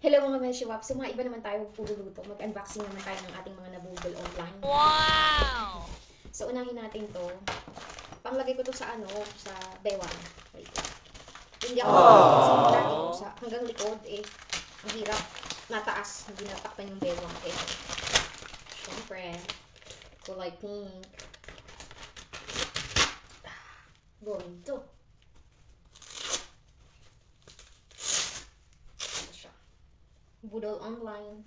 Hello mga Meshiwap! So mga iba naman tayo pululuto. Mag-unboxing naman tayo ng ating mga nabudol online. Wow! So unahin natin to. Panglagay ko to sa sa bewang. Wait. Hindi ako kasi lagi ko sa hanggang likod ang hirap. Nataas, hindi natakpan yung bewang Syempre, kulay pink. Going to. Ito siya. Budol online.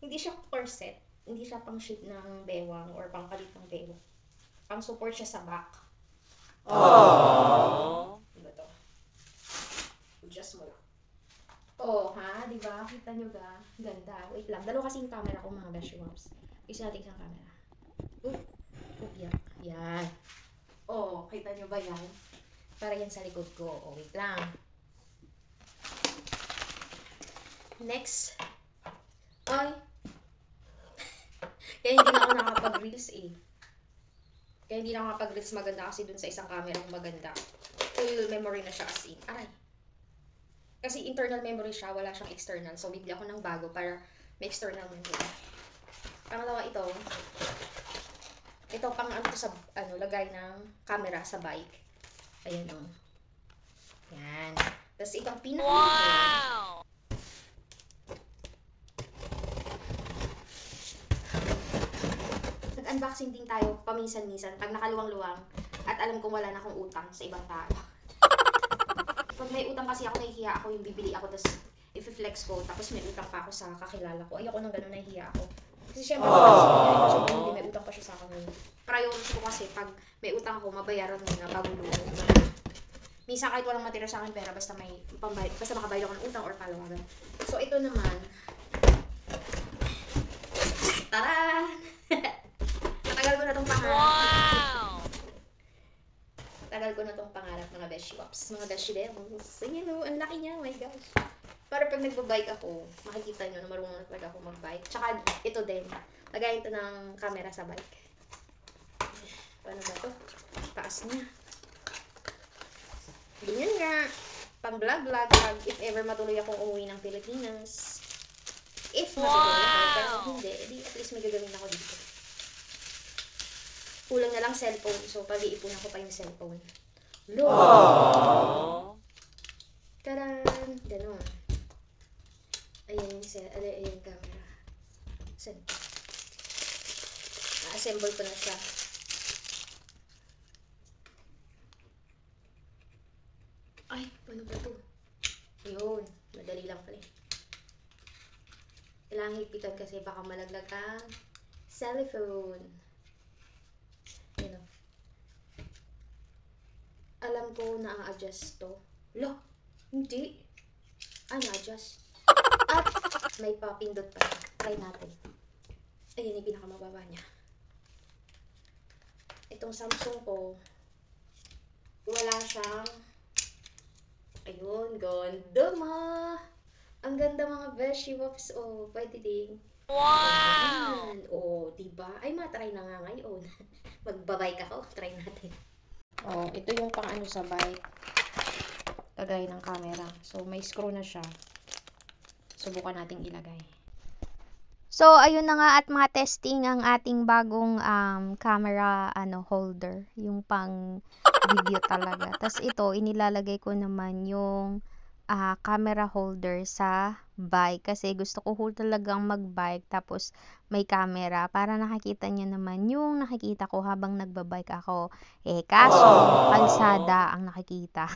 Hindi siya corset. Hindi siya pang shape ng bewang or pang kalit ng bewang. Pang support siya sa back. Aww. Diba to? Adjust mo lang. Oh, ha? Diba? Kita nyo ga? Ganda. Wait lang. Dalawa kasi yung camera ko mga Beshiwaps. Isa natin isang camera. Yeah. Yan. Oh, kita nyo ba yan? Para yan sa likod ko. Oh, wait lang. Next. Ay. Kaya hindi na ako nakapag-reels Kaya hindi na ako nakapag-reels maganda kasi dun sa isang camera ko maganda. Full memory na siya as in. Aray. Kasi internal memory siya, wala siyang external. So, bibili ako ng bago para may external memory. Pangalawa ito. Ito pang sa lagay ng camera sa bike. Ayan o. Yan. Tapos itong pinaka. Wow! Nag-unboxing din tayo paminsan-minsan pag nakaluwang-luwang at alam kong wala na akong utang sa ibang tao. Pag may utang kasi ako, nahihiya ako yung bibili ako tapos i-flex ko tapos may utang pa ako sa kakilala ko. Ayoko nang ganun, nahihiya ako. Kasi syempre, hindi may utang pa siya sa akin. Priority ko kasi pag may utang ako, mabayaran muna bago luto. Minsan kahit walang matira sa akin pera, basta may pambayad, basta makabayad ako ng utang or palawagan. So ito naman, tara! Matagal ko na tong pangarap. Wow! Tagal ko na tong pangarap mga Beshiwaps, mga Beshidemos. Ayan o, ang laki niya, oh my gosh. Para pag nagbabike ako, makikita nyo na marunong na talaga ako magbike. Tsaka ito din, lagayin ito ng camera sa bike. Paano ba ito? Taas niya. Ganyan nga. Pang vlog-vlog, if ever matuloy akong umuwi ng Pilipinas. If matuloy ako, pero hindi, at least may gagawin ako dito. Kulang na lang cellphone, so pag-iipunan ko pa yung cellphone. Lord! Taran! Ganon. Ayan yung camera. Saan? Na-assemble ko na siya. Ay, paano ba ito? Yun, madali lang pala. Kailangan hipitan kasi baka malaglag ang cellphone. Yun o. Alam ko na ang adjust to. Lo, hindi. Na-adjust. At may papindot pa. Try natin. Ayan yung pinakamababa niya. Itong Samsung ko, wala siyang, ayun, ganda ma. Ang ganda mga Beshiwaps. Oh, pwede din. Wow! Oh, diba? Ay, matry na nga ngayon. Magbabike ako. Try natin. Oh, ito yung pang sa bike. Lagay ng camera. So, may screw na siya. Subukan nating ilagay. So, ayun na nga at mga testing ang ating bagong camera holder. Yung pang video talaga. Tapos ito, inilalagay ko naman yung camera holder sa bike. Kasi gusto ko talagang mag-bike. Tapos may camera. Para nakikita niya naman yung nakikita ko habang nagbabike ako. Kaso, kalsada ang nakikita.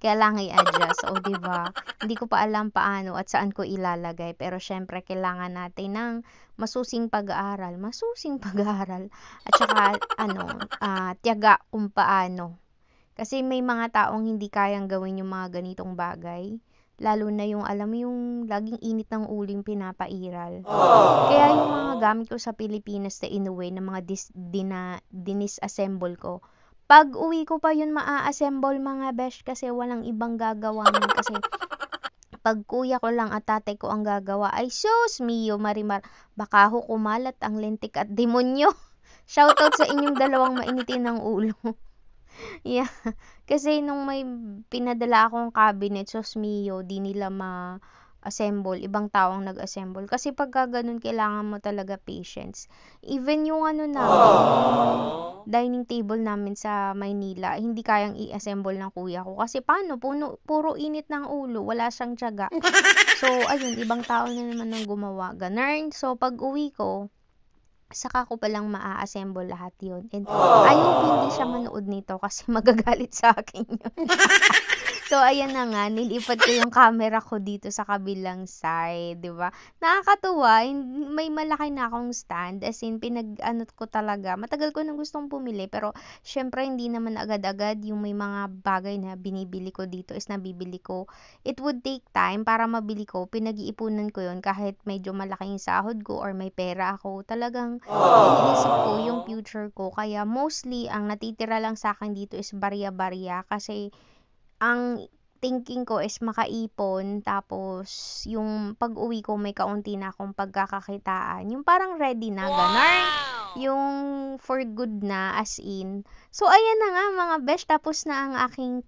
Kailangan i-adjust. O, diba? Hindi ko pa alam paano at saan ko ilalagay. Pero, syempre, kailangan natin ng masusing pag-aaral. Masusing pag-aaral. At saka, tiyaga kung paano. Kasi may mga taong hindi kayang gawin yung mga ganitong bagay. Lalo na yung, alam mo yung laging init ng uling pinapairal. Kaya yung mga gamit ko sa Pilipinas na inuwi, na mga dinisassemble ko, pag uwi ko pa yun maa-assemble mga besh kasi walang ibang gagawa nun kasi pag kuya ko lang at tatay ko ang gagawa ay sus mio marimar baka ho kumalat ang lintik at demonyo. Shoutout sa inyong dalawang mainitin ng ulo. Yeah, kasi nung may pinadala akong cabinet, sus mio, di nila ma-assemble, ibang tao ang nag-assemble. Kasi pagka ganun, kailangan mo talaga patience. Even yung ano namin, yung dining table namin sa Maynila, hindi kayang i-assemble ng kuya ko. Kasi paano, puro init ng ulo, wala siyang tiyaga. So, ayun, ibang tao na naman ang gumawa, ganun. So, pag uwi ko, saka ko palang maa-assemble lahat yun. And I hope hindi siya manood nito kasi magagalit sa akin yun. So, ayan na nga, nilipat ko yung camera ko dito sa kabilang side, di ba? Nakakatuwa, may malaki na akong stand, as in, pinag-ano ko talaga. Matagal ko nang gustong pumili, pero syempre, hindi naman agad-agad yung may mga bagay na binibili ko dito is nabibili ko. It would take time para mabili ko. Pinag-iipunan ko yun kahit medyo malaki yung sahod ko or may pera ako. Talagang iniisip ko yung future ko. Kaya mostly, ang natitira lang sa akin dito is barya-barya kasi ang thinking ko is makaipon tapos yung pag-uwi ko may kaunti na akong pagkakakitaan. Yung parang ready na, ganun. Wow! Yung for good na, as in. So, ayan na nga mga besh, tapos na ang aking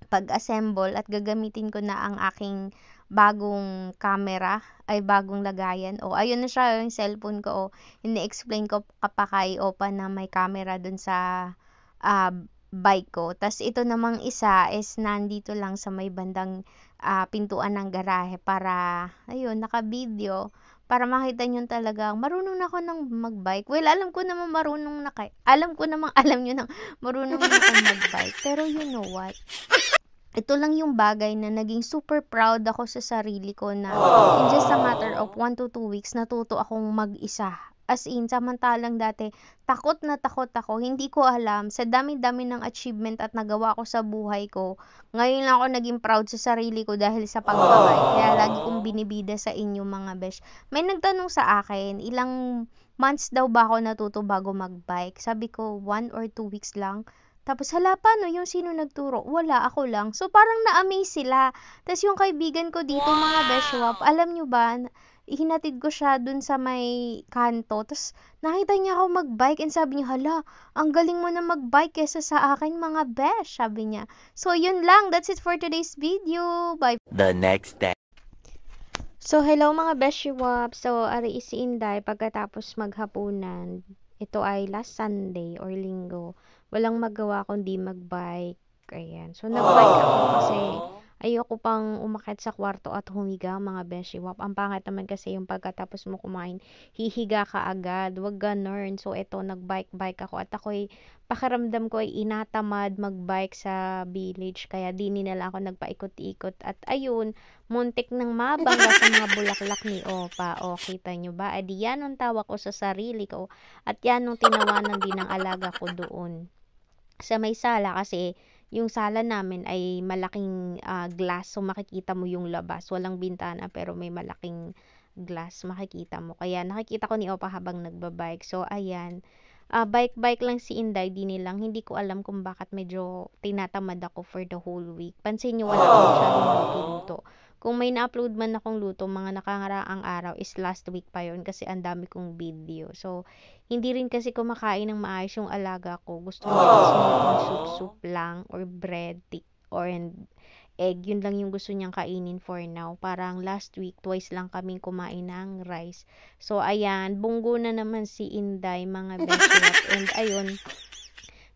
pag-assemble at gagamitin ko na ang aking bagong camera, ay bagong lagayan. O, ayun na siya, yung cellphone ko. O, ini-explain ko pa kay Opa na may camera dun sa ah, bike ko. Tas ito namang isa is nandito lang sa may bandang pintuan ng garahe para, ayun, naka-video. Para makita nyo talagang marunong na ako ng magbike. Well, alam ko namang marunong na alam ko namang alam nyo nang marunong na ako magbike. Pero you know what? Ito lang yung bagay na naging super proud ako sa sarili ko na in just a matter of 1 to 2 weeks, natuto akong mag-isa. As in, samantalang dati, takot na takot ako. Hindi ko alam. Sa dami-dami ng achievement at nagawa ko sa buhay ko, ngayon lang ako naging proud sa sarili ko dahil sa pagbabike. Kaya lagi kong binibida sa inyo mga besh. May nagtanong sa akin, ilang months daw ba ako natuto bago magbike? Sabi ko, 1 or 2 weeks lang. Tapos, hala, paano yung sino nagturo? Wala, ako lang. So, parang na-amaze sila. Tapos, yung kaibigan ko dito, mga beshwap, alam nyo ba, hinatid ko siya dun sa may kanto. Tapos, nakita niya ako magbike and sabi niya, hala, ang galing mo na magbike kesa sa akin, mga besh, sabi niya. So, yun lang. That's it for today's video. Bye. The next day. So, hello mga beshiwap. So, ari si Inday pagkatapos maghapunan. Ito ay last Sunday or linggo. Walang magawa kundi magbike. Ayan. So, nagbike ako kasi ayoko pang umakyat sa kwarto at humiga mga beshiwap. Ang pangit naman kasi yung pagkatapos mo kumain, hihiga ka agad. Wag ganun. So, ito, nagbike-bike ako. At ako'y pakiramdam ko ay inatamad magbike sa village. Kaya di nila ako nagpaikot-ikot. At ayun, muntik nang mabangga sa mga bulaklak ni Opa. O, kita nyo ba? Adi yan ang tawa ko sa sarili ko. At yan ang tinawanan din ng alaga ko doon sa may sala kasi yung sala namin ay malaking glass, so makikita mo yung labas. Walang bintana pero may malaking glass, makikita mo. Kaya nakikita ko ni Opa habang nagbabike. So, ayan. Bike lang si Inday, di nilang. Hindi ko alam kung bakit medyo tinatamad ako for the whole week. Pansin nyo, wala akong masyadong luto-luto. Kung may na-upload man akong luto, mga nakangaraang araw is last week pa yon kasi ang dami kong video. So, hindi rin kasi kumakain ng maayos yung alaga ko. Gusto niya is yung soup-soup lang or bread or egg. Yun lang yung gusto niyang kainin for now. Parang last week, twice lang kaming kumain ng rice. So, ayan, bunggo na naman si Inday, mga beswap. And ayun,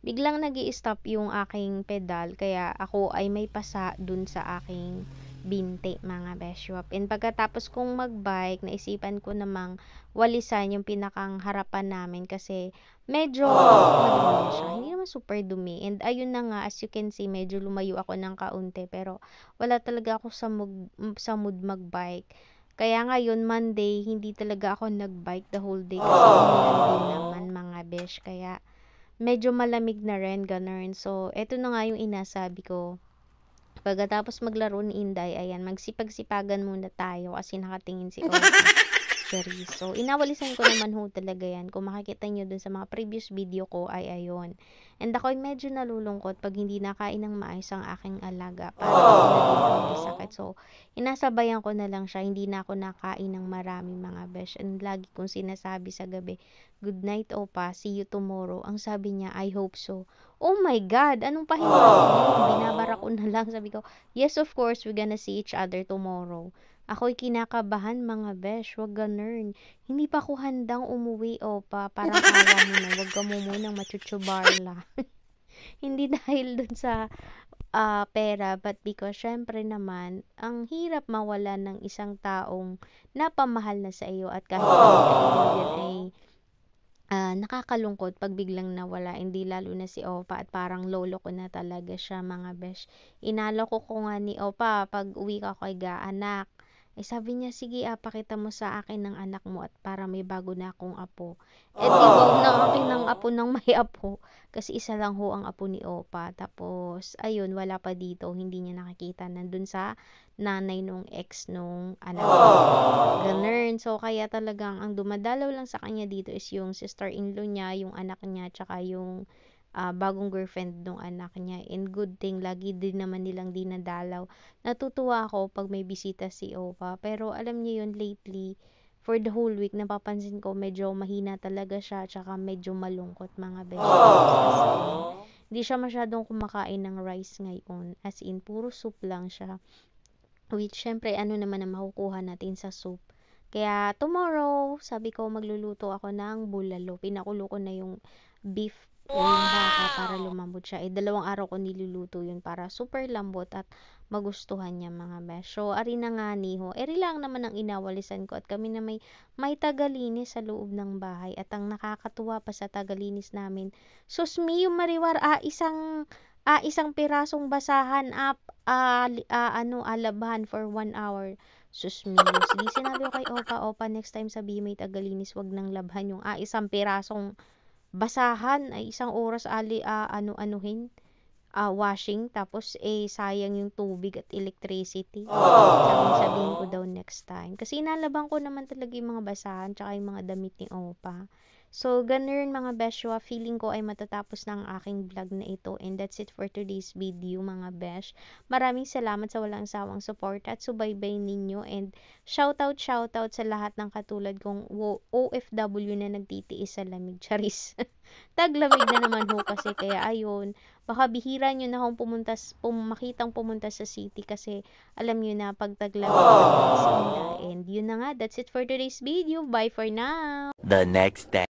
biglang nag-i-stop yung aking pedal. Kaya ako ay may pasa dun sa aking binte, mga beswap. And pagkatapos kong magbike, naisipan ko namang walisan yung pinakang harapan namin kasi medyo madumi na siya. Hindi naman super dumi. And ayun na nga, as you can see, medyo lumayo ako ng kaunti. Pero wala talaga ako sa mood magbike. Kaya ngayon, Monday, hindi talaga ako nagbike the whole day kasi umulan din naman, mga besh. Kaya medyo malamig na rin, ganun. So, eto na nga yung inasabi ko. Pagkatapos maglaro ni Inday, ayan, magsipag-sipagan muna tayo kasi nakatingin si Opa. groceries. So, inawalisan ko naman ho talaga yan. Kung makikita nyo dun sa mga previous video ko ay ayun. And ako'y medyo nalulungkot pag hindi nakain ng maayos ang aking alaga. Parang ako na din ang may sakit. So, inasabayan ko na lang siya. Hindi na ako nakain ng marami mga besh. And lagi kong sinasabi sa gabi, good night opa, see you tomorrow. Ang sabi niya, I hope so. Oh my God, anong pahinga yun? Binabara ko na lang. Sabi ko, yes of course, we're gonna see each other tomorrow. Ako'y kinakabahan mga besh, wag ganun. Hindi pa ako handang umuwi opa, parang awa mo na, wag ka mo munang machuchubarla. Hindi dahil dun sa pera, but because syempre naman, ang hirap mawala ng isang taong napamahal na sa iyo at kahit hindi kaibigan ay nakakalungkot pag biglang nawala, hindi lalo na si Opa at parang lolo ko na talaga siya mga besh. Inalo ko nga ni Opa pag uwi ka kay anak. Eh sabi niya, sige pakita mo sa akin ng anak mo at para may bago na akong apo. Eh di wow na akin ng apo ng may apo. Kasi isa lang ho ang apo ni Opa. Tapos, ayun, wala pa dito. Hindi niya nakikita. Nandun sa nanay nung ex nung anak niya. Ganun. So, kaya talagang ang dumadalaw lang sa kanya dito is yung sister-in-law niya, yung anak niya, tsaka yung bagong girlfriend nung anak niya. And good thing, lagi din naman nilang dinadalaw. Natutuwa ako pag may bisita si Opa. Pero alam niyo yun, lately, for the whole week, napapansin ko medyo mahina talaga siya, tsaka medyo malungkot mga besties. Hindi siya masyadong kumakain ng rice ngayon. As in, puro soup lang siya. Which, syempre, ano naman ang makukuha natin sa soup. Kaya, tomorrow, sabi ko, magluluto ako ng bulalo. Pinakulo ko na yung beef o yung baka para lumambot siya. 2 araw ko niluluto yun para super lambot at magustuhan niya mga besh. So, ari na nga niho. Eri lang naman ang inawalisan ko at kami na may tagalinis sa loob ng bahay. At ang nakakatuwa pa sa tagalinis namin, susmi yung mariwar, isang pirasong basahan labahan for 1 hour. Susmiyos. Di sinabi ko kay Opa, next time sabi may tagalinis, wag nang labhan yung isang pirasong basahan ay 1 oras washing tapos sayang yung tubig at electricity. Sabihin ko daw next time. Kasi inalaban ko naman talaga yung mga basahan tsaka yung mga damit ni Opa. So, ganun mga beshwa, feeling ko ay matatapos na ang aking vlog na ito. And that's it for today's video mga besh. Maraming salamat sa walang sawang support at subaybay ninyo. And shoutout sa lahat ng katulad kong OFW na nagtitiis sa lamig. Charis. Taglamig na naman ho kasi kaya ayun. Baka bihira nyo na akong makitang pumunta sa city kasi alam nyo na pag taglamig na. And yun na nga, that's it for today's video. Bye for now! The next day.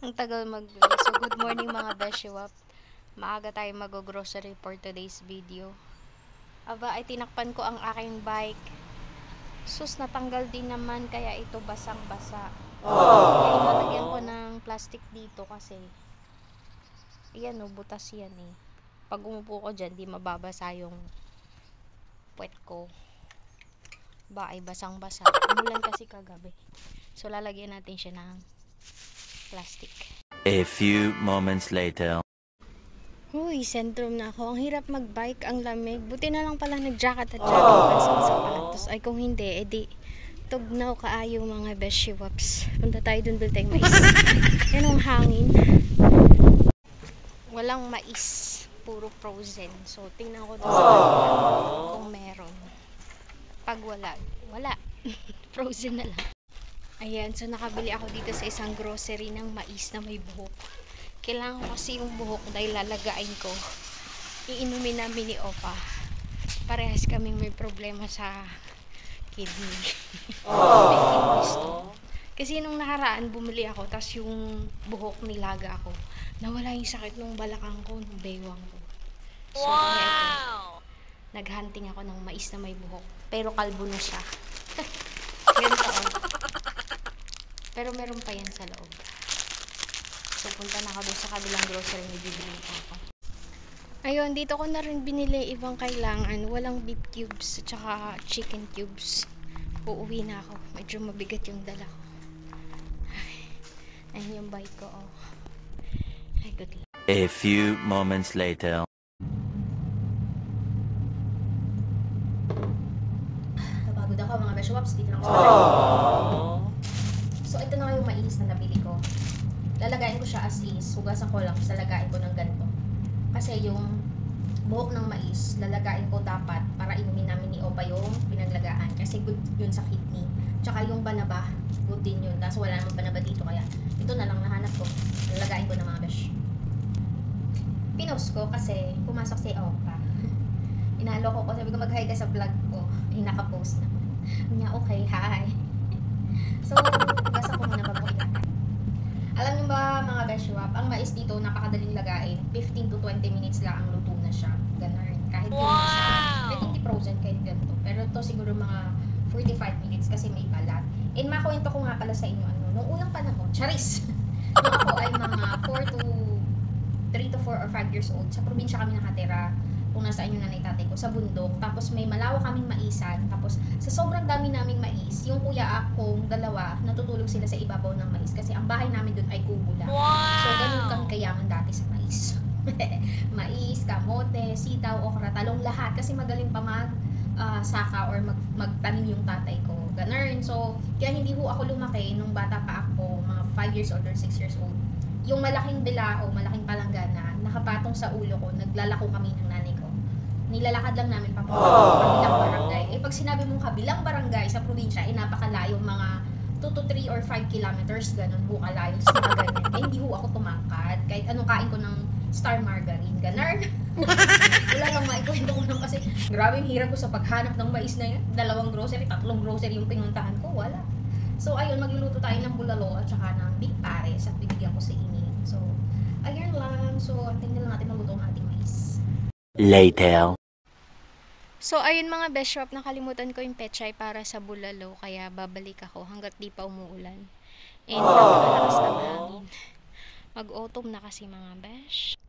Ang tagal mag-vlog. So, good morning mga beshiwap. Maaga tayo mag-grocery for today's video. Aba, ay tinakpan ko ang aking bike. Sus, natanggal din naman kaya ito basang-basa. Kaya nalagyan ko ng plastic dito kasi yan butas yan eh. Pag umupo ko dyan, di mababasa yung puwet ko. Ba, ay basang-basa. Umulan kasi kagabi. So, lalagyan natin siya ng plastic. A few moments later. Uy, sentrum na ako. Ang hirap mag-bike, ang lamig. Buti na lang pala nag-jacket at jacket sa sapatos. Ay kung hindi, edi tugnaw kaayo mga beshiwaps. Punta tayo dun, bil tayong mais. Yan ang hangin. Walang mais. Puro frozen. So, tingnan ko dun sa kanila kung meron. Pag wala. Frozen na lang. Ayan, so nakabili ako dito sa isang grocery ng mais na may buhok. Kailangan ko kasi yung buhok dahil lalagain ko. Iinumin namin ni Opa. Parehas kaming may problema sa kidney. May kidney stone. Kasi nung nakaraan bumili ako, tas yung buhok nilaga ako. Nawala yung sakit nung balakang ko, nung baywang ko. So, ito, naghunting ako ng mais na may buhok. Pero kalbo na siya. Ganito. Pero meron pa yan sa loob. So, punta na ako doon sa kabilang grocery, may bibili ako. Ayun, dito ko na rin binili ibang kailangan. Walang beef cubes at saka chicken cubes. Uuwi na ako. Medyo mabigat yung dala ko. Ayun yung bike ko, oh. Ay, good luck. A few moments later. Napagod ako mga besyo. beshops, dito lang sa So, ito na nga yung mais na nabili ko. Lalagayin ko siya as is. Hugasan ko lang, sa lagayin ko ng ganito. Kasi yung buhok ng mais, lalagayin ko dapat para inumin namin ni Opa yung pinaglagaan. Kasi good yun sa kidney. Tsaka yung banaba, good din yun. Tapos wala namang banaba dito, kaya ito na lang nahanap ko. Lalagayin ko na mga besh. Pinost ko kasi pumasok si Opa. Inalo ko, sabi ko mag-hi ka sa vlog ko. Naka-post naman. Niya, okay, hi. So, hugasan ko muna bago ilagay. Alam niyo ba mga beshwap, ang mais dito napakadaling lagain. 15 to 20 minutes lang ang luto na siya. Ganun. Kahit yung kahit hindi frozen, kahit ganito. Pero ito siguro mga 45 minutes kasi may balat. And makuwento ko nga pala sa inyo, nung unang panahon, charis! Nung ako ay mga 3 to 4 or 5 years old, sa probinsya kami nakatira. Kung nasa inyo nanay tatay ko, sa bundok. Tapos may malawak kaming maisan. Tapos sa sobrang dami naming mais, yung kuya akong dalawa, natutulog sila sa ibabaw ng mais. Kasi ang bahay namin doon ay kubo lang. So ganun kami kayaman dati sa mais. Mais, kamote, sitaw, okra, talong, lahat. Kasi magaling pa saka or magtanim yung tatay ko. Ganun. So, kaya hindi ho ako lumaki nung bata pa ako, mga 5 years old or 6 years old. Yung malaking bilao, malaking palanggana, nakapatong sa ulo ko, naglalako kami ng nanay ko. Nilalakad lang namin papunta sa kabilang barangay. Eh pag sinabi mong kabilang barangay sa probinsya, eh napakalayo, mga 2 to 3 or 5 kilometers, ganun ho kalayo sa mga ganyan. Eh hindi ho ako tumangkad. Kahit anong kain ko ng star margarine, ganun. Wala lang maikwento ko lang kasi grabe yung hirap ko sa paghanap ng mais na yan. 2 grocery, 3 grocery yung pinuntahan ko, wala. So ayun, magluluto tayo ng bulalo at saka ng big pares at bibigyan ko sa ining. So, ayun lang. So, tingnan lang natin maluto ang ating mais. Later. So, ayun mga beshop, nakalimutan ko yung pechay para sa bulalo, kaya babalik ako hanggat di pa umuulan. And napakalakas ng hangin. Mag-autumn na kasi mga besh.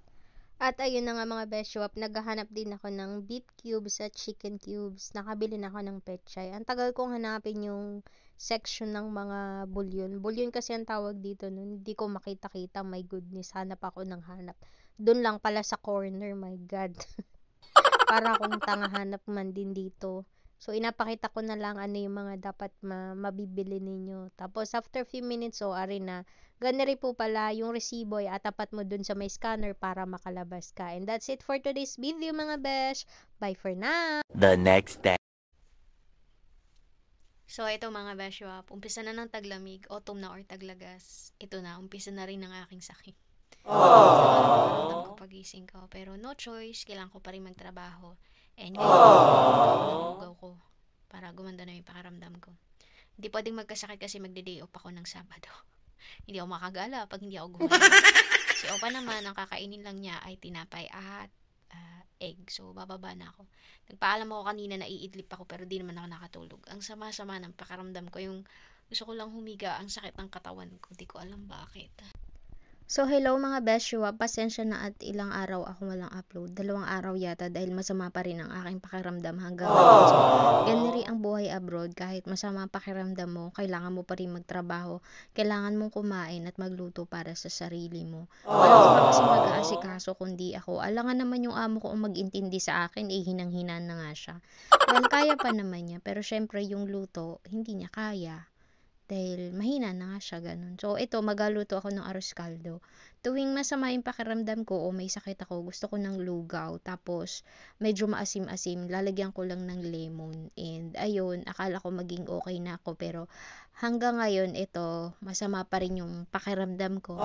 At ayun na nga mga beshop, naghahanap din ako ng beef cubes at chicken cubes. Nakabili na ako ng pechay. Ang tagal kong hanapin yung section ng mga bulyon. Bulyon kasi ang tawag dito nun. Hindi ko makita-kita. My goodness, hanap ako ng hanap. Doon lang pala sa corner, my God. Para akong tanga hanap man din dito. So, inapakita ko na lang ano yung mga dapat mabibili ninyo. Tapos, after few minutes, ari na. Ganun po pala, yung resibo ay atapat mo dun sa may scanner para makalabas ka. And that's it for today's video mga besh. Bye for now! The next day. So, ito mga beshwap, umpisa na ng taglamig, autumn na or taglagas. Ito na, umpisa na rin ng aking sakit. Sa ko pagising ko. Pero no choice, kailangan ko pa rin magtrabaho. And ngayon, lugaw ko para gumanda na yung pakiramdam ko. Hindi pwedeng magkasakit kasi magde-day off ako ng Sabado. Hindi ako makagala pag hindi ako gumala. Si Opa naman, ang kakainin lang niya ay tinapay at egg. So, bababa na ako. Nagpaalam ako kanina na iidlip ako pero di naman ako nakatulog. Ang sama-sama ng pakiramdam ko. Yung gusto ko lang humiga, ang sakit ng katawan ko. Di ko alam bakit. So, hello mga beshwa. Pasensya na at ilang araw akong walang upload. 2 araw yata dahil masama pa rin ang aking pakiramdam hanggang ngayon. So, ganun rin ang buhay abroad. Kahit masama ang pakiramdam mo, kailangan mo pa rin magtrabaho. Kailangan mong kumain at magluto para sa sarili mo. Walang iba kasi mag-aasikaso kundi ako. Alangan naman yung amo ko ang mag-intindi sa akin, hinang-hinan na nga siya. Well, kaya pa naman niya. Pero syempre yung luto, hindi niya kaya. Dahil mahina na nga siya, ganun. So, ito, magaluto ako ng arroz caldo. Tuwing masama yung pakiramdam ko o may sakit ako, gusto ko ng lugaw. Tapos, medyo maasim-asim, lalagyan ko lang ng lemon. And, ayun, akala ko maging okay na ako. Pero, hanggang ngayon, ito, masama pa rin yung pakiramdam ko.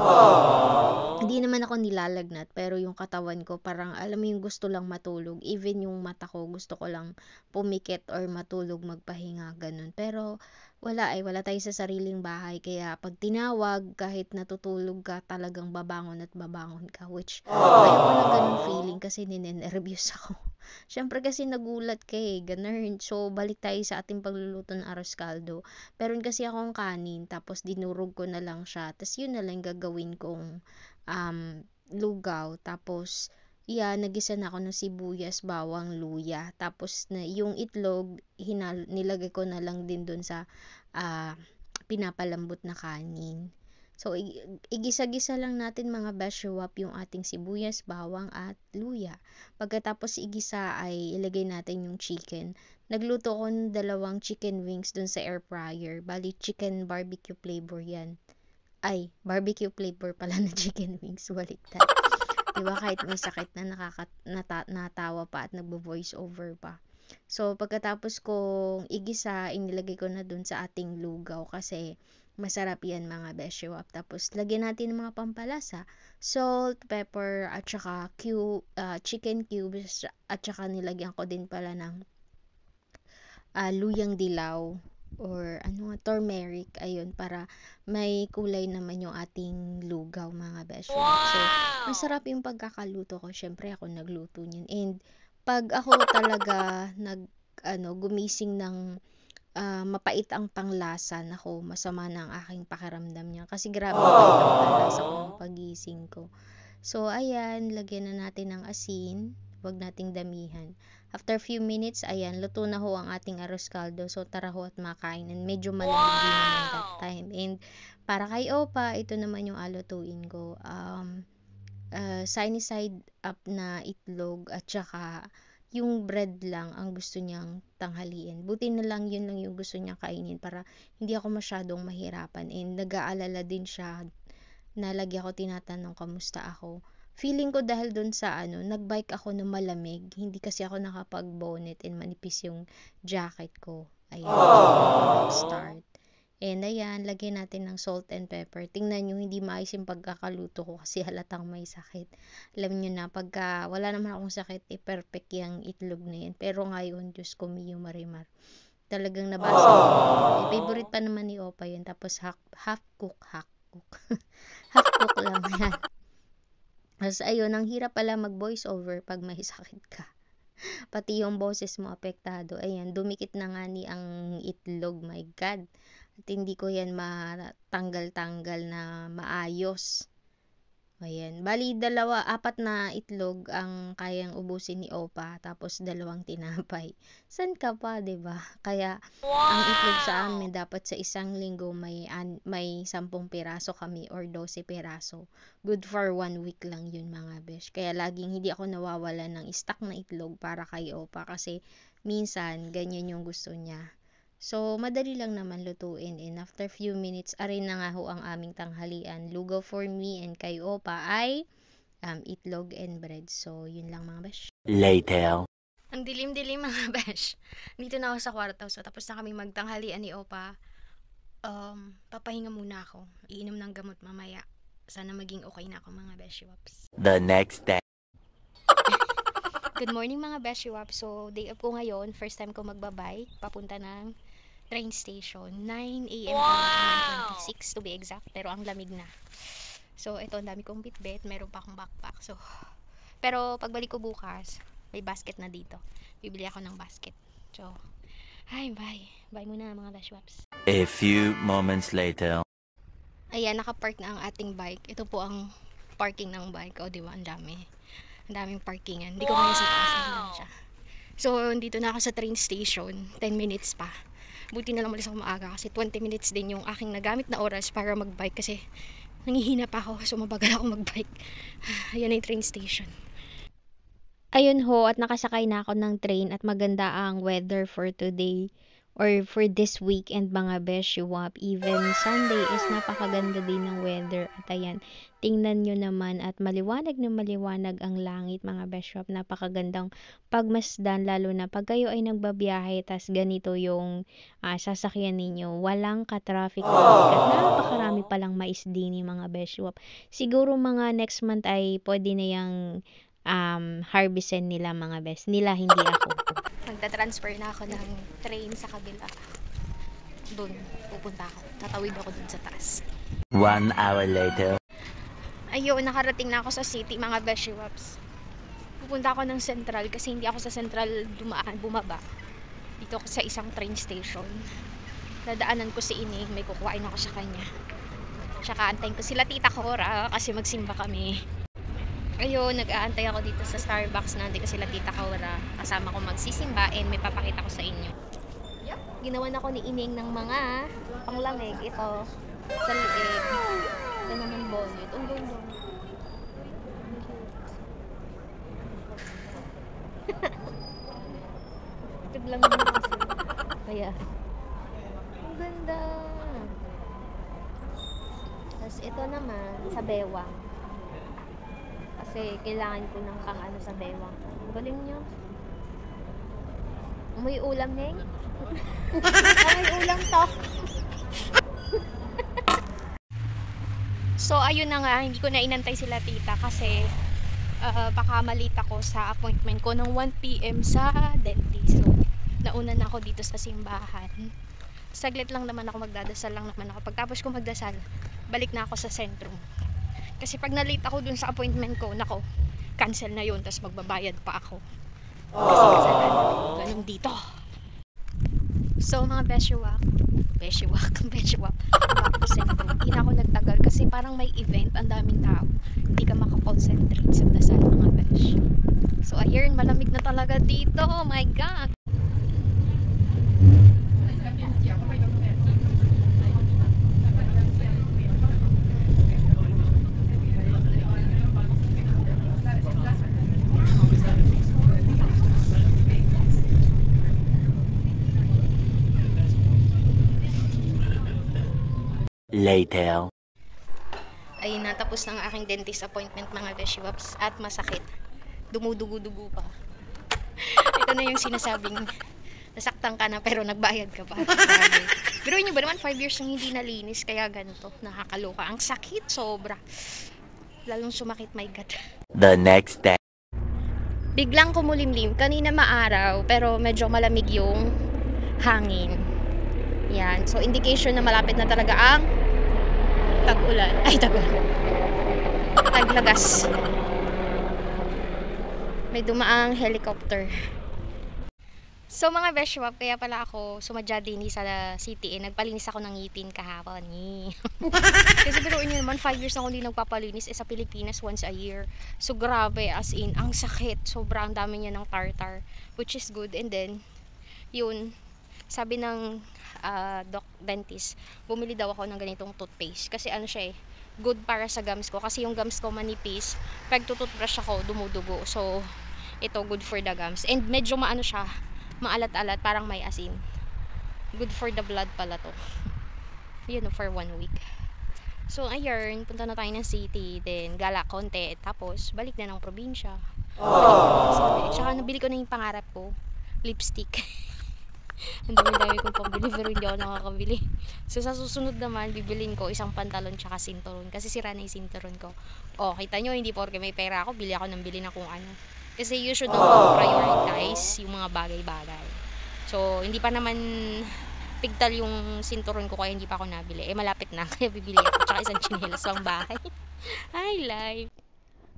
Hindi naman ako nilalagnat, pero yung katawan ko, parang, alam mo yung gusto lang matulog. Even yung mata ko, gusto ko lang pumikit or matulog, magpahinga, ganun. Pero, wala tayo sa sariling bahay. Kaya pag tinawag, kahit natutulog ka, talagang babangon at babangon ka. Which, ayoko na ganun feeling kasi ninenervyos ako. Siyempre kasi nagulat ka ganun. So, balik tayo sa ating pagluluto ng arroz caldo. Meron kasi akong kanin, tapos dinurog ko na lang siya. Tapos yun na lang gagawin kong lugaw. Tapos, nagisa na ako ng sibuyas, bawang, luya. Tapos, yung itlog, nilagay ko na lang din dun sa pinapalambot na kanin. So, igisa-gisa lang natin mga beshiwap yung ating sibuyas, bawang at luya. Pagkatapos igisa ay ilagay natin yung chicken. Nagluto ko ng 2 chicken wings dun sa air fryer. Bali, chicken barbecue flavor yan. Ay, barbecue flavor pala na chicken wings. Baliktad. Diba kahit may sakit na natawa pa at nagbo-voice over pa. So, pagkatapos kong igisa, inilagay ko na dun sa ating lugaw kasi masarap yan mga beshiwap. Tapos, lagyan natin ng mga pampalasa. Salt, pepper, at saka chicken cubes. At saka nilagyan ko din pala ng luyang dilaw or turmeric. Ayun, para may kulay naman yung ating lugaw mga beshiwap. So, masarap yung pagkakaluto ko. Syempre, ako nagluto niyan. And, pag ako talaga gumising ng mapait ang panglasa, nako, masama na ang aking pakiramdam niya. Kasi grabe mapait ang panglasa ko ng pagising ko. So, ayan, lagyan na natin ng asin. Huwag nating damihan. After few minutes, ayan, luto na ho ang ating arroz caldo. So, tara ho at makain. And medyo malamig din naman that time. And para kay Opa, ito naman yung alutuin ko. Sunny side up na itlog at saka yung bread lang ang gusto niyang tanghaliin. Buti na lang yun lang yung gusto niyang kainin para hindi ako masyadong mahirapan. And nag-aalala din siya na lagi ako tinatanong kamusta ako. Feeling ko dahil dun sa nagbike ako ng malamig. Hindi kasi ako nakapag-bonnet and manipis yung jacket ko. Ayan, start. And ayan, lagyan natin ng salt and pepper. Tingnan nyo, hindi maayos yung pagkakaluto ko kasi halatang may sakit. Alam nyo na, pagka wala naman akong sakit, perfect yung itlog na yan. Pero ngayon, Diyos ko, Mio Marimar. Talagang nabasa ko. Favorite pa naman ni Opa yun. Tapos half cook. half cook lang yan. Tapos ayun, ang hirap pala mag-voice over pag may sakit ka. Pati yung boses mo apektado. Ayan, dumikit na nga ni ang itlog. My God. At hindi ko yan matanggal-tanggal na maayos. Ayan. Bali, 4 na itlog ang kayang ubusin ni Opa. Tapos 2 tinapay. San ka pa, 'di ba? Kaya, ang itlog sa amin dapat sa isang linggo may 10 piraso kami or 12 piraso. Good for 1 week lang yun mga besh. Kaya laging hindi ako nawawala ng stock na itlog para kay Opa. Kasi minsan, ganyan yung gusto niya. So, madali lang naman lutuin. And after few minutes, arin na nga ho ang aming tanghalian. Lugaw for me and kay Opa ay itlog and bread. So, yun lang mga besh. Later. Ang dilim-dilim mga besh. Dito na ako sa kwarto. So, tapos na kami magtanghalian ni Opa. Papahinga muna ako. Iinom ng gamot mamaya. Sana maging okay na ako mga beshiwaps. The next day. Good morning mga beshiwaps. So, day off ko ngayon. First time ko magbabike. Papunta ng train station. 9 a.m. Wow! 9:26 to be exact. Pero ang lamig na. So, ito, ang dami kong bitbit. Meron pa akong backpack. So, pero pagbalik ko bukas, may basket na dito. Bibili ako ng basket. So, hi, bye. Bye muna mga beshiwaps. A few moments later. Ayan, nakapark na ang ating bike. Ito po ang parking ng bike. O, diba? Ang dami. Ang daming parkingan. Hindi ko kaya sa taas lang siya. So, dito na ako sa train station. 10 minutes pa. Buti na lang malis ako maaga kasi 20 minutes din yung aking nagamit na oras para magbike kasi nangihina pa ako. So, mabagal ako magbike. Ayan na yung train station. Ayun ho, at nakasakay na ako ng train at maganda ang weather for today or for this weekend mga beshiwap. Even Sunday is napakaganda din ng weather. At ayan, tingnan nyo naman at maliwanag na maliwanag ang langit mga beshiwap. Napakagandang pagmasdan lalo na pag kayo ay nagbabiyahe tas ganito yung sasakyan ninyo. Walang ka-traffic at napakarami palang maisdini mga beshiwap. Siguro mga next month ay pwede na yung harvestin nila mga best. Nila, hindi ako. Magta-transfer na ako ng train sa kabila. Doon, pupunta ako. Tatawid ako doon sa taas. 1 hour later. Ayun, nakarating na ako sa city mga beshiwaps. Pupunta ako ng Central kasi hindi ako sa Central bumaba. Dito ako sa isang train station. Dadaanan ko si Ining, may kukuhain ako sa kanya. Tsaka antayin ko sila Tita Cora kasi magsimba kami. Ayun, nag-aantay ako dito sa Starbucks. Nandito ko sila Tita Cora. Kasama ko magsisimba and may papakita ko sa inyo. Ginawan ako ni Ining ng mga panglamig. Ito, sa liig. Ito naman bonnet. Ang ganda. Tiglang mo kasi. Kaya. Ang ganda. Tapos ito naman, sa bewang. Kasi kailangan ko ng pang ano sa bewang. Ang galing nyo. Amoy ulam, Neng. Amoy ulam to. So, ayun na nga. Hindi ko na inantay sila tita kasi baka malita ako sa appointment ko ng 1 PM sa dentist. So, nauna na ako dito sa simbahan. Saglit lang naman ako, magdadasal lang naman ako. Pagtapos ko magdasal, balik na ako sa sentrum. Kasi pag na-late ako dun sa appointment ko, nako, cancel na yun, tapos magbabayad pa ako. Kasi kasalanan ko, ganun dito. So mga beshiwak, back to sentrum. Hindi na ako nagtagal kasi parang may event, ang daming tao. Hindi ka makakonsentrate sa dasal mga besh. So ayun, malamig na talaga dito, oh my god. Later. Ay, natapos ng aking dentist appointment mga beshiwaps at masakit. Dumudugo-dugo pa. Ito na yung sinasabing nasaktan ka na pero nagbayad ka pa. Pero nyo ba naman 5 years nang hindi nalinis kaya ganito. Nakakaloka. Ang sakit sobra. Lalong sumakit, my god. The next day. Biglang kumulimlim. Kanina maaraw pero medyo malamig yung hangin. Yan. So indication na malapit na talaga ang tag-ulan. Ay, tag-ulan. Taglagas. May dumaang helicopter. So mga beshwap, kaya pala ako sumadya din sa city. Nagpalinis ako ng ngipin kahapon. Kasi biruin nyo naman, 5 years na ako hindi nagpapalinis. Sa Pilipinas, once a year. So grabe, as in, ang sakit. Sobrang dami niya ng tartar. Which is good. And then, yun, sabi ng dentist, bumili daw ako ng ganitong toothpaste. Kasi ano siya good para sa gums ko. Kasi yung gums ko manipis. Pag tututbrush ako, dumudugo. So, ito, good for the gums. And medyo maano siya, maalat-alat, parang may asin. Good for the blood pala to. Yun, for 1 week. So, ayun, punta na tayo ng city. Then, gala konti. Tapos, balik na ng probinsya. Tsaka nabili ko na yung pangarap ko. Lipstick. Ang dami-dami kong pambili pero hindi ako nakakabili. So sa susunod naman, bibilin ko isang pantalon tsaka sinturon. Kasi sira na yung sinturon ko. O, kita nyo, hindi porke may pera ako, bili ako ng bili na kung ano. Kasi you should know prioritize yung mga bagay-bagay. So, hindi pa naman pigtal yung sinturon ko kaya hindi pa ako nabili. Malapit na, kaya bibili ako. Tsaka isang tsinelas pang bahay. Hi, life!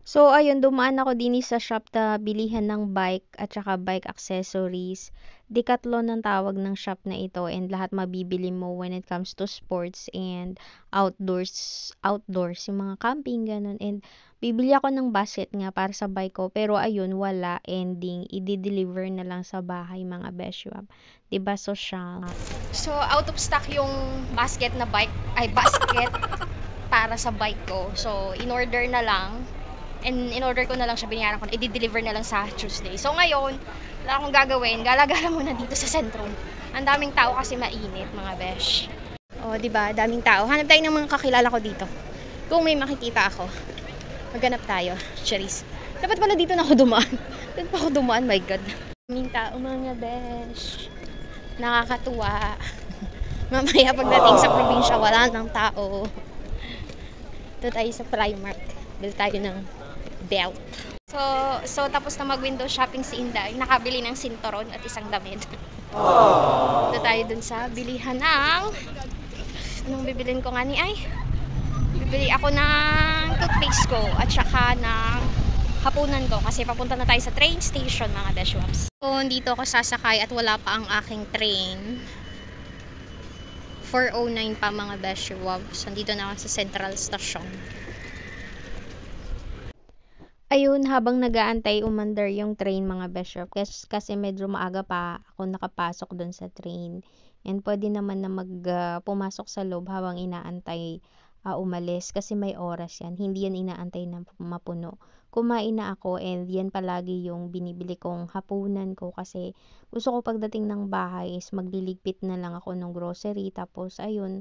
So, ayun, dumaan ako din sa shop na bilihan ng bike at saka bike accessories. Decathlon ang tawag ng shop na ito and lahat mabibili mo when it comes to sports and outdoors, yung mga camping, ganun. And bibili ako ng basket nga para sa bike ko, pero ayun, wala, ending, i-deliver na lang sa bahay mga beshwap. Diba, social? So, out of stock yung basket para sa bike ko. So, in-order na lang. And in-order ko na lang siya, binayaran ko na, i-deliver na lang sa Tuesday. So ngayon, wala akong gagawin, gala-gala muna dito sa sentrum. Ang daming tao kasi mainit, mga besh. O, diba? Daming tao. Hanap tayo ng mga kakilala ko dito. Kung may makikita ako, maghanap tayo. Cherise. Dapat pala dito na ako dumaan. Dito pa ako dumaan, my god. Daming tao, mga besh. Nakakatuwa. Mamaya pagdating sa probinsya, wala nang tao. Ito tayo sa Primark. Bili tayo ng belt. So tapos na mag-window shopping si Inday, nakabili ng sinturon at isang damit. Ito tayo dun sa bilihan ng anong bibilin ko nga ni ay? Bibili ako ng toothpaste ko at saka ng hapunan ko kasi papunta na tayo sa train station mga beshwaps. So dito ako sasakay at wala pa ang aking train. 4:09 pa mga beshwaps. Nandito na ako sa Central Station. Ayun, habang nag-aantay umandar yung train mga beshwap, kasi medyo maaga pa ako nakapasok dun sa train. And pwede naman na pumasok sa loob habang inaantay umalis kasi may oras yan. Hindi yan inaantay na mapuno. Kumain na ako and yan palagi yung binibili kong hapunan ko kasi gusto ko pagdating ng bahay is magliligpit na lang ako ng grocery tapos ayun,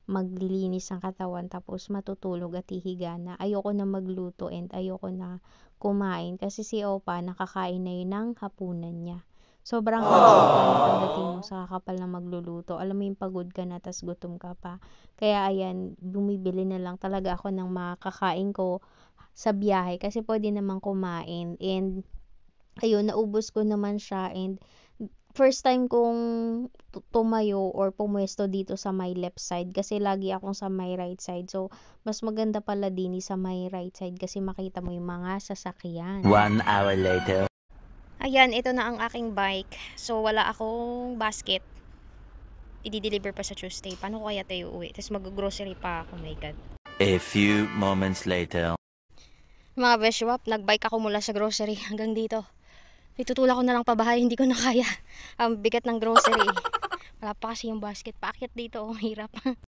maglilinis ng katawan tapos matutulog at hihiga na. Ayoko na magluto and ayoko na kumain kasi si Opa nakakain na yun ng hapunan niya. Sobrang kapal pagdating mo sa kakapal na magluluto. Alam mo yung pagod ka na tas gutom ka pa. Kaya ayan, bumibili na lang talaga ako ng makakain ko sa biyahe kasi pwede naman kumain. And ayun, naubos ko naman siya and first time kong tumayo or pumuesto dito sa my left side kasi lagi akong sa my right side. So, mas maganda pala din sa my right side kasi makita mo yung mga sasakyan. 1 hour later. Ayan, ito na ang aking bike. So, wala akong basket. I-deliver pa sa Tuesday. Paano ko kaya tayo uwi? Tapos mag-grocery pa ako. Oh my God. A few moments later. Mga beshwap, nag-bike ako mula sa grocery hanggang dito. Itutulak ko na lang pabahay. Hindi ko na kaya. Ang bigat ng grocery. Wala pa kasi yung basket. Paakyat dito. Ang hirap.